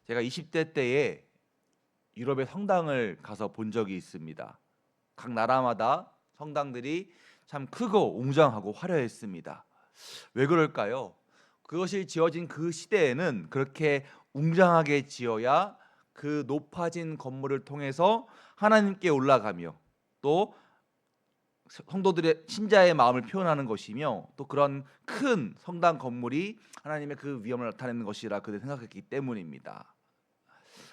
제가 20대 때에 유럽의 성당을 가서 본 적이 있습니다. 각 나라마다 성당들이 참 크고 웅장하고 화려했습니다. 왜 그럴까요? 그것이 지어진 그 시대에는 그렇게 웅장하게 지어야 그 높아진 건물을 통해서 하나님께 올라가며 또 성도들의 신자의 마음을 표현하는 것이며 또 그런 큰 성당 건물이 하나님의 그 위엄을 나타내는 것이라 그들 생각했기 때문입니다.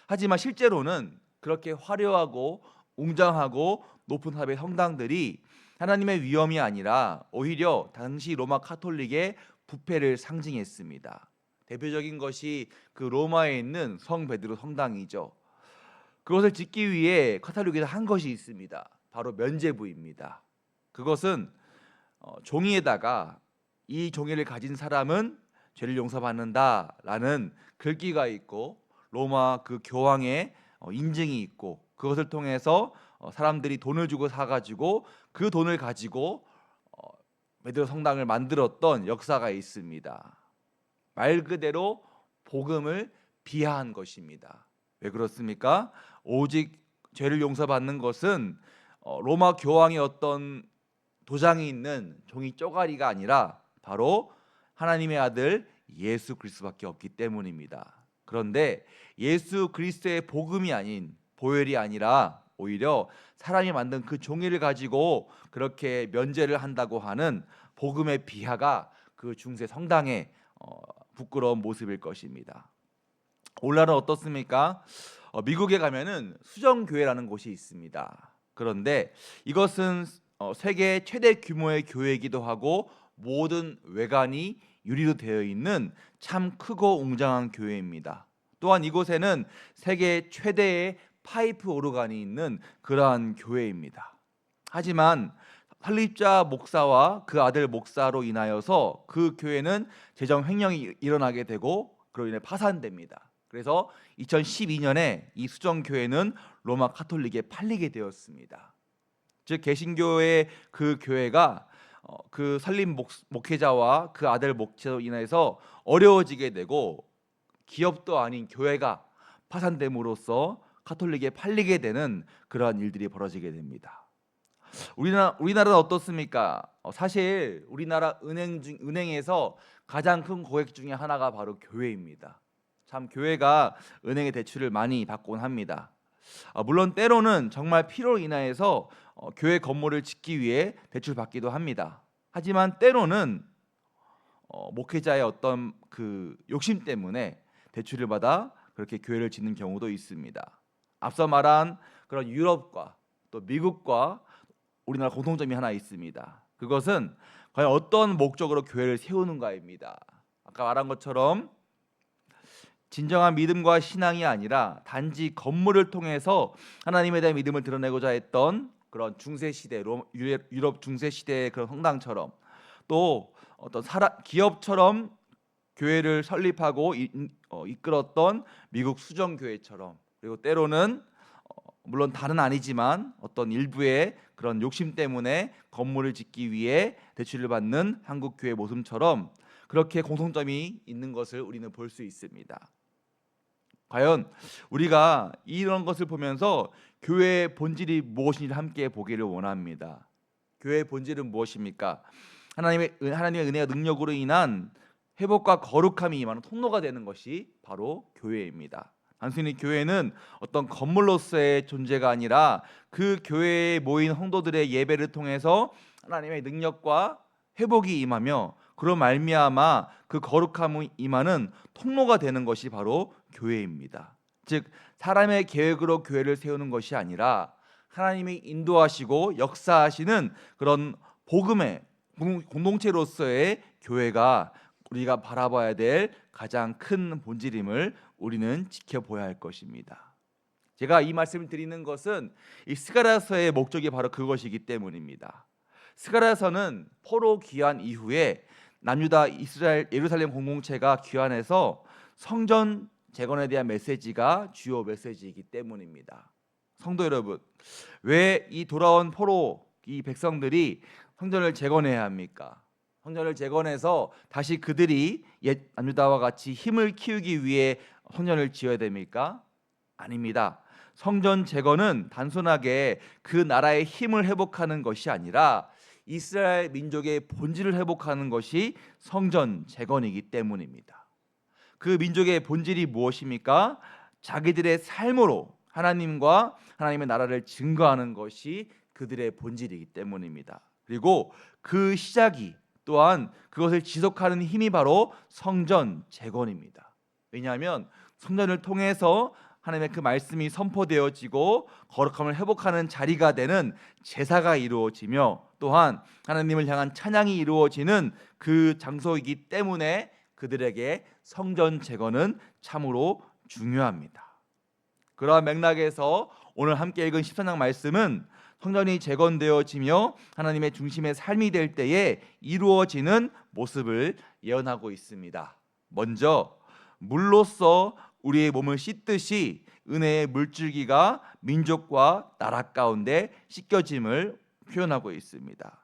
하지만 실제로는 그렇게 화려하고 웅장하고 높은 탑의 성당들이 하나님의 위엄이 아니라 오히려 당시 로마 카톨릭의 부패를 상징했습니다. 대표적인 것이 그 로마에 있는 성 베드로 성당이죠. 그것을 짓기 위해 카톨릭에서 한 것이 있습니다. 바로 면죄부입니다. 그것은 종이에다가 이 종이를 가진 사람은 죄를 용서받는다라는 글귀가 있고 로마 그 교황의 인증이 있고 그것을 통해서 사람들이 돈을 주고 사가지고 그 돈을 가지고 베드로 성당을 만들었던 역사가 있습니다. 말 그대로 복음을 비하한 것입니다. 왜 그렇습니까? 오직 죄를 용서받는 것은 로마 교황의 어떤 도장이 있는 종이 쪼가리가 아니라 바로 하나님의 아들 예수 그리스도밖에 없기 때문입니다. 그런데 예수 그리스도의 복음이 아닌 보혈이 아니라 오히려 사람이 만든 그 종이를 가지고 그렇게 면죄를 한다고 하는 복음의 비하가 그 중세 성당의 부끄러운 모습일 것입니다. 오늘날은 어떻습니까? 미국에 가면은 수정교회라는 곳이 있습니다. 그런데 이것은 세계 최대 규모의 교회이기도 하고 모든 외관이 유리로 되어 있는 참 크고 웅장한 교회입니다. 또한 이곳에는 세계 최대의 파이프 오르간이 있는 그러한 교회입니다. 하지만 설립자 목사와 그 아들 목사로 인하여서 그 교회는 재정 횡령이 일어나게 되고 그로 인해 파산됩니다. 그래서 2012년에 이 수정교회는 로마 카톨릭에 팔리게 되었습니다. 즉 개신교의 그 교회가 그 설립 목회자와 그 아들 목회자로 인해서 어려워지게 되고 기업도 아닌 교회가 파산됨으로써 카톨릭에 팔리게 되는 그러한 일들이 벌어지게 됩니다. 우리나라는 어떻습니까? 사실 우리나라 은행에서 가장 큰 고객 중에 하나가 바로 교회입니다. 참 교회가 은행의 대출을 많이 받곤 합니다. 물론 때로는 정말 필요로 인하여서 교회 건물을 짓기 위해 대출 받기도 합니다. 하지만 때로는 목회자의 어떤 그 욕심 때문에 대출을 받아 그렇게 교회를 짓는 경우도 있습니다. 앞서 말한 그런 유럽과 또 미국과 우리나라 공통점이 하나 있습니다. 그것은 과연 어떤 목적으로 교회를 세우는가입니다. 아까 말한 것처럼 진정한 믿음과 신앙이 아니라 단지 건물을 통해서 하나님에 대한 믿음을 드러내고자 했던 그런 중세 시대 유럽 중세 시대의 그런 성당처럼 또 어떤 기업처럼 교회를 설립하고 이끌었던 미국 수정교회처럼 그리고 때로는 물론 다는 아니지만 어떤 일부의 그런 욕심 때문에 건물을 짓기 위해 대출을 받는 한국 교회 모습처럼 그렇게 공통점이 있는 것을 우리는 볼 수 있습니다. 과연 우리가 이런 것을 보면서 교회의 본질이 무엇인지를 함께 보기를 원합니다. 교회의 본질은 무엇입니까? 하나님의 은혜와 능력으로 인한 회복과 거룩함이 임하는 통로가 되는 것이 바로 교회입니다. 단순히 교회는 어떤 건물로서의 존재가 아니라 그 교회에 모인 성도들의 예배를 통해서 하나님의 능력과 회복이 임하며 그로 말미암아 그 거룩함이 임하는 통로가 되는 것이 바로 교회입니다. 즉 사람의 계획으로 교회를 세우는 것이 아니라 하나님이 인도하시고 역사하시는 그런 복음의 공동체로서의 교회가 우리가 바라봐야 될 가장 큰 본질임을 우리는 지켜봐야 할 것입니다. 제가 이 말씀을 드리는 것은 이 스가랴서의 목적이 바로 그것이기 때문입니다. 스가랴서는 포로 귀환 이후에 남유다 이스라엘 예루살렘 공동체가 귀환해서 성전 재건에 대한 메시지가 주요 메시지이기 때문입니다. 성도 여러분, 왜 이 돌아온 포로 이 백성들이 성전을 재건해야 합니까? 성전을 재건해서 다시 그들이 옛 남유다와 같이 힘을 키우기 위해 성전을 지어야 됩니까? 아닙니다. 성전 재건은 단순하게 그 나라의 힘을 회복하는 것이 아니라 이스라엘 민족의 본질을 회복하는 것이 성전 재건이기 때문입니다. 그 민족의 본질이 무엇입니까? 자기들의 삶으로 하나님과 하나님의 나라를 증거하는 것이 그들의 본질이기 때문입니다. 그리고 그 시작이 또한 그것을 지속하는 힘이 바로 성전 재건입니다. 왜냐하면 성전을 통해서 하나님의 그 말씀이 선포되어지고 거룩함을 회복하는 자리가 되는 제사가 이루어지며 또한 하나님을 향한 찬양이 이루어지는 그 장소이기 때문에 그들에게 성전 재건은 참으로 중요합니다. 그러한 맥락에서 오늘 함께 읽은 14장 말씀은 성전이 재건되어지며 하나님의 중심의 삶이 될 때에 이루어지는 모습을 예언하고 있습니다. 먼저 물로써 우리의 몸을 씻듯이 은혜의 물줄기가 민족과 나라 가운데 씻겨짐을 표현하고 있습니다.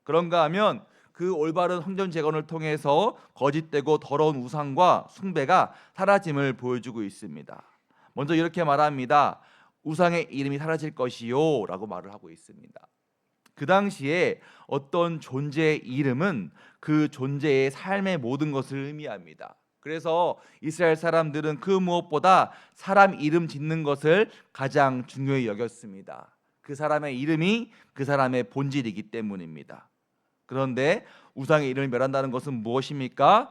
그런가 하면 그 올바른 성전 재건을 통해서 거짓되고 더러운 우상과 숭배가 사라짐을 보여주고 있습니다. 먼저 이렇게 말합니다. 우상의 이름이 사라질 것이요 라고 말을 하고 있습니다. 그 당시에 어떤 존재의 이름은 그 존재의 삶의 모든 것을 의미합니다. 그래서 이스라엘 사람들은 그 무엇보다 사람 이름 짓는 것을 가장 중요히 여겼습니다. 그 사람의 이름이 그 사람의 본질이기 때문입니다. 그런데 우상의 이름을 멸한다는 것은 무엇입니까?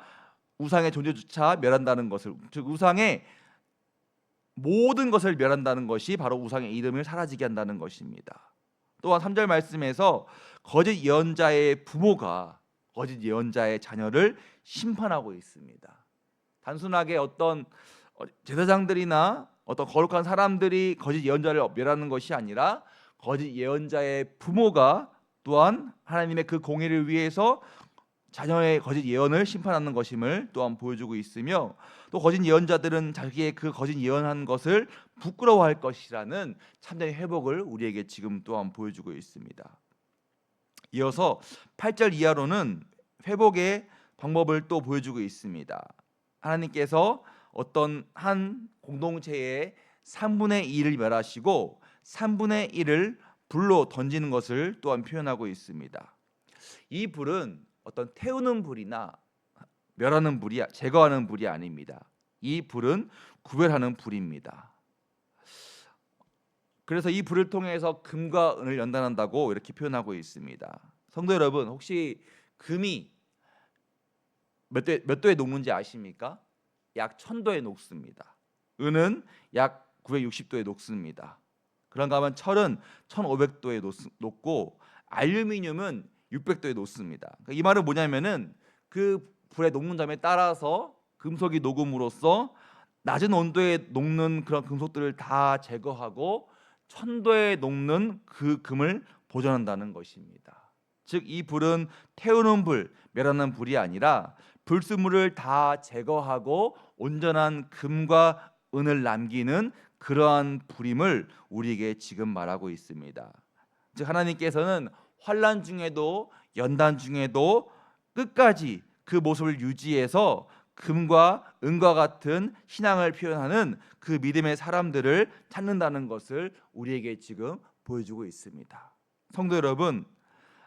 우상의 존재조차 멸한다는 것을, 즉 우상의 모든 것을 멸한다는 것이 바로 우상의 이름을 사라지게 한다는 것입니다. 또한 3절 말씀에서 거짓 예언자의 부모가 거짓 예언자의 자녀를 심판하고 있습니다. 단순하게 어떤 제사장들이나 어떤 거룩한 사람들이 거짓 예언자를 멸하는 것이 아니라 거짓 예언자의 부모가 또한 하나님의 그 공의를 위해서 자녀의 거짓 예언을 심판하는 것임을 또한 보여주고 있으며, 또 거짓 예언자들은 자기의 그 거짓 예언한 것을 부끄러워할 것이라는 참된 회복을 우리에게 지금 또한 보여주고 있습니다. 이어서 8절 이하로는 회복의 방법을 또 보여주고 있습니다. 하나님께서 어떤 한 공동체의 3분의 2를 멸하시고 3분의 1을 불로 던지는 것을 또한 표현하고 있습니다. 이 불은 어떤 태우는 불이나 멸하는 불이, 제거하는 불이 아닙니다. 이 불은 구별하는 불입니다. 그래서 이 불을 통해서 금과 은을 연단한다고 이렇게 표현하고 있습니다. 성도 여러분, 혹시 금이 몇 도에 녹는지 아십니까? 약 1000도에 녹습니다. 은은 약 960도에 녹습니다. 그런가 하면 철은 1500도에 녹고 알루미늄은 600도에 녹습니다. 그러니까 이 말은 뭐냐면은 그 불의 녹는 점에 따라서 금속이 녹음으로써 낮은 온도에 녹는 그런 금속들을 다 제거하고 1000도에 녹는 그 금을 보존한다는 것입니다. 즉 이 불은 태우는 불, 멸하는 불이 아니라 불순물을 다 제거하고 온전한 금과 은을 남기는 그러한 불임을 우리에게 지금 말하고 있습니다. 즉 하나님께서는 환난 중에도 연단 중에도 끝까지 그 모습을 유지해서 금과 은과 같은 신앙을 표현하는 그 믿음의 사람들을 찾는다는 것을 우리에게 지금 보여주고 있습니다. 성도 여러분,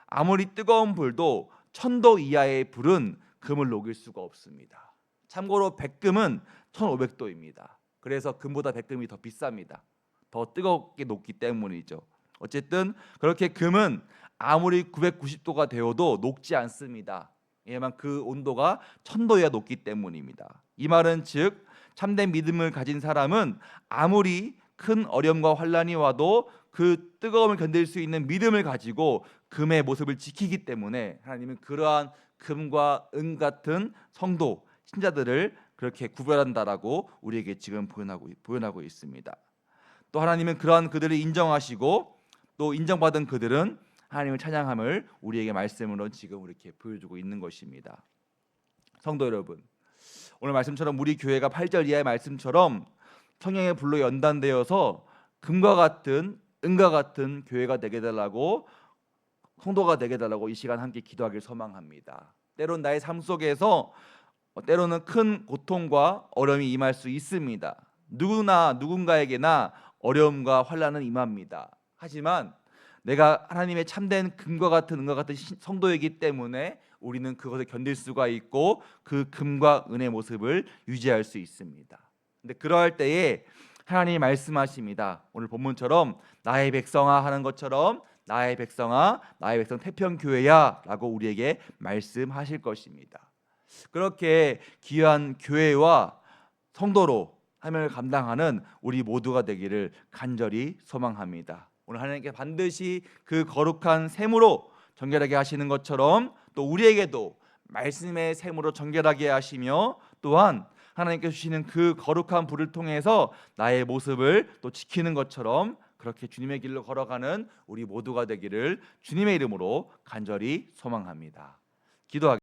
아무리 뜨거운 불도 1000도 이하의 불은 금을 녹일 수가 없습니다. 참고로 백금은 1500도입니다. 그래서 금보다 백금이 더 비쌉니다. 더 뜨겁게 녹기 때문이죠. 어쨌든 그렇게 금은 아무리 990도가 되어도 녹지 않습니다. 왜냐하면 그 온도가 1000도 이하 높기 때문입니다. 이 말은 즉 참된 믿음을 가진 사람은 아무리 큰 어려움과 환난이 와도 그 뜨거움을 견딜 수 있는 믿음을 가지고 금의 모습을 지키기 때문에 하나님은 그러한 금과 은 같은 성도 신자들을 그렇게 구별한다라고 우리에게 지금 표현하고 있습니다. 또 하나님은 그러한 그들을 인정하시고 또 인정받은 그들은 하나님을 찬양함을 우리에게 말씀으로 지금 이렇게 보여주고 있는 것입니다. 성도 여러분, 오늘 말씀처럼 우리 교회가 8절 이하의 말씀처럼 성령의 불로 연단되어서 금과 같은 은과 같은 교회가 되게 달라고, 성도가 되게 달라고 이 시간 함께 기도하길 소망합니다. 때론 나의 삶 속에서 때로는 큰 고통과 어려움이 임할 수 있습니다. 누군가에게나 어려움과 환난은 임합니다. 하지만 내가 하나님의 참된 금과 같은 은과 같은 성도이기 때문에 우리는 그것을 견딜 수가 있고 그 금과 은의 모습을 유지할 수 있습니다. 근데 그러할 때에 하나님이 말씀하십니다. 오늘 본문처럼 나의 백성아 하는 것처럼 나의 백성아, 나의 백성 태평교회야 라고 우리에게 말씀하실 것입니다. 그렇게 귀한 교회와 성도로 사명을 감당하는 우리 모두가 되기를 간절히 소망합니다. 오늘 하나님께 반드시 그 거룩한 셈으로 정결하게 하시는 것처럼 또 우리에게도 말씀의 셈으로 정결하게 하시며 또한 하나님께 주시는 그 거룩한 불을 통해서 나의 모습을 또 지키는 것처럼 그렇게 주님의 길로 걸어가는 우리 모두가 되기를 주님의 이름으로 간절히 소망합니다. 기도하겠습니다.